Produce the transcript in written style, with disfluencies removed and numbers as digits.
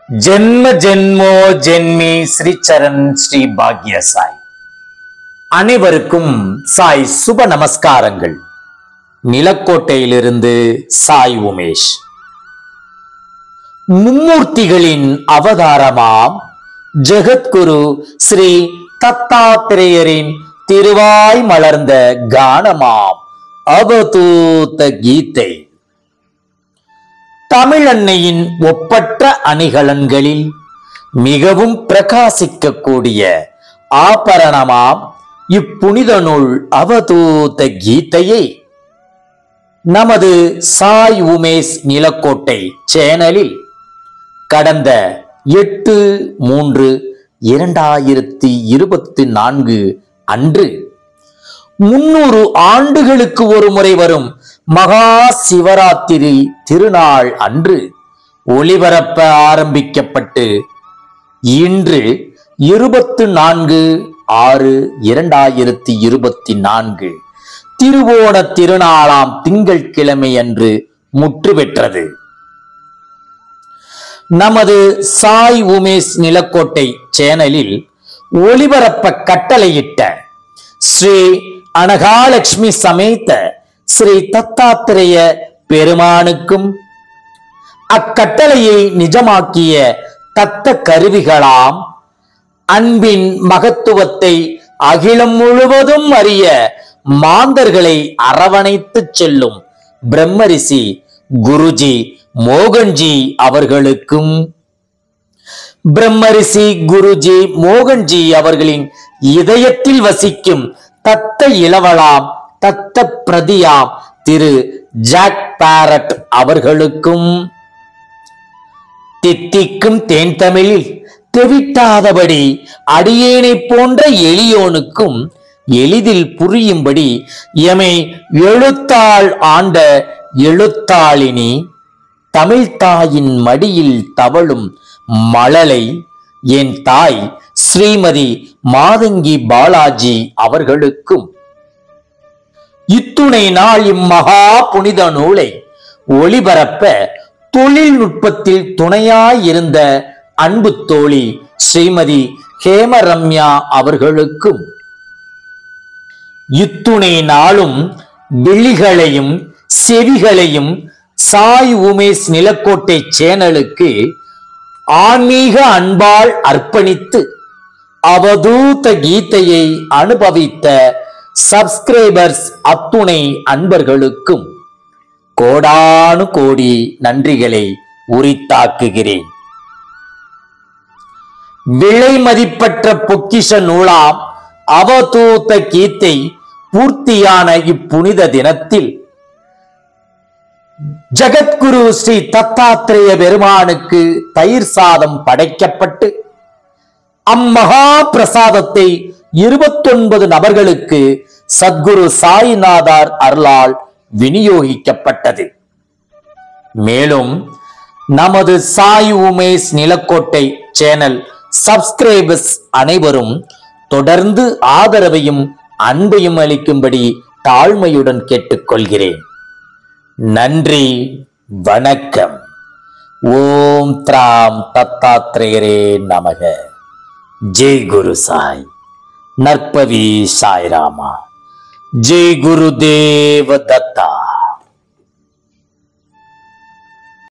ஜென்ம ஜென்மோ ஜென்மி ஸ்ரீ சரண் ஸ்ரீ பாக்ய சாய். அனைவருக்கும் சாய் சுப நமஸ்காரங்கள். நிலக்கோட்டையிலிருந்து சாய் உமேஷ். மும்மூர்த்திகளின் அவதாரமாம் ஜெகத்குரு ஸ்ரீ தத்தாத்திரேயரின் திருவாய் மலர்ந்த கானமாம் அவதூத கீதை. தமிழன்னையின் ஒப்பற்ற அணிகலன்களில் மிகவும் பிரகாசிக்கக்கூடிய ஆபரணமாம் இப்புனித நூல் அவதூத கீதையை நமது சாய் உமேஷ் நிலக்கோட்டை சேனலில் கடந்த 8/3/2024 அன்று 300 ஆண்டுகளுக்கு ஒரு முறை வரும் மகா சிவராத்திரி திருநாள் அன்று ஒளிபரப்ப ஆரம்பிக்கப்பட்டு இன்று 24/6/2024 திருவோண திருநாளாம் திங்கட்கிழமை அன்று முற்று பெற்றது. நமது சாய் உமேஷ் நிலக்கோட்டை சேனலில் ஒளிபரப்ப கட்டளையிட்ட ஸ்ரீ அனகாலட்சுமி சமேத ஸ்ரீ தத்தாத்திரேய பெருமானுக்கும் அக்கட்டளையை நிஜமாக்கிய தத்த கருவிகளாம் அன்பின் மகத்துவத்தை அகிலம் முழுவதும் அறிய மாந்தர்களை அரவணைத்து செல்லும் பிரம்மரிஷி குருஜி மோகன்ஜி அவர்களுக்கும் பிரம்மரிஷி குருஜி மோகன்ஜி அவர்களின் இதயத்தில் வசிக்கும் தத்த இளவலாம் தத்த பிரதியாம் திரு ஜாக் பாரட் அவர்களுக்கும் தித்திக்கும் தேன் தமிழில் தெவிட்டாதபடி அடியேனை போன்ற எளியோனுக்கும் எளிதில் புரியும்படி எமை எழுத்தாள் ஆண்ட எழுத்தாளினி தமிழ் தாயின் மடியில் தவழும் மழலை என் தாய் ஸ்ரீமதி மாதங்கி பாலாஜி அவர்களுக்கும் இத்துணை நாள் இம்மகா புனித நூலை ஒளிபரப்ப தொழில்நுட்பத்தில் துணையாயிருந்த அன்பு தோழி ஸ்ரீமதி ஹேமரம்யா அவர்களுக்கும் இத்துணை நாளும் விழிகளையும் செவிகளையும் சாய் உமேஷ் நிலக்கோட்டை சேனலுக்கு ஆன்மீக அன்பால் அர்ப்பணித்து அவதூத கீதையை அனுபவித்த சப்ஸ்கிரைபர்ஸ் அத்துணை அன்பர்களுக்கும் கோடானு கோடி நன்றிகளை உரித்தாக்குகிறேன். விலை மதிப்பற்ற பொக்கிஷ நூலாம் அவதூத கீதை பூர்த்தியான இப்புனித தினத்தில் ஜகத்குரு ஸ்ரீ தத்தாத்திரேய பெருமானுக்கு தயிர் சாதம் படைக்கப்பட்டு அம்மகா பிரசாதத்தை 29 நபர்களுக்கு சத்குரு சாய்நாதர் அருளால் விநியோகிக்கப்பட்டது. மேலும் நமது சாய் உமேஷ் நிலக்கோட்டை சேனல் சப்ஸ்கிரைபர்ஸ் அனைவரும் தொடர்ந்து ஆதரவையும் அன்பையும் அளிக்கும்படி தாழ்மையுடன் கேட்டுக்கொள்கிறேன். நன்றி, வணக்கம். ஓம் த்ராம் தத்தாத்ரேயரே நமக. ஜெய் குரு சாய். நற்பவி சாய் ராமா. ஜெய் குருதேவ தத்தா.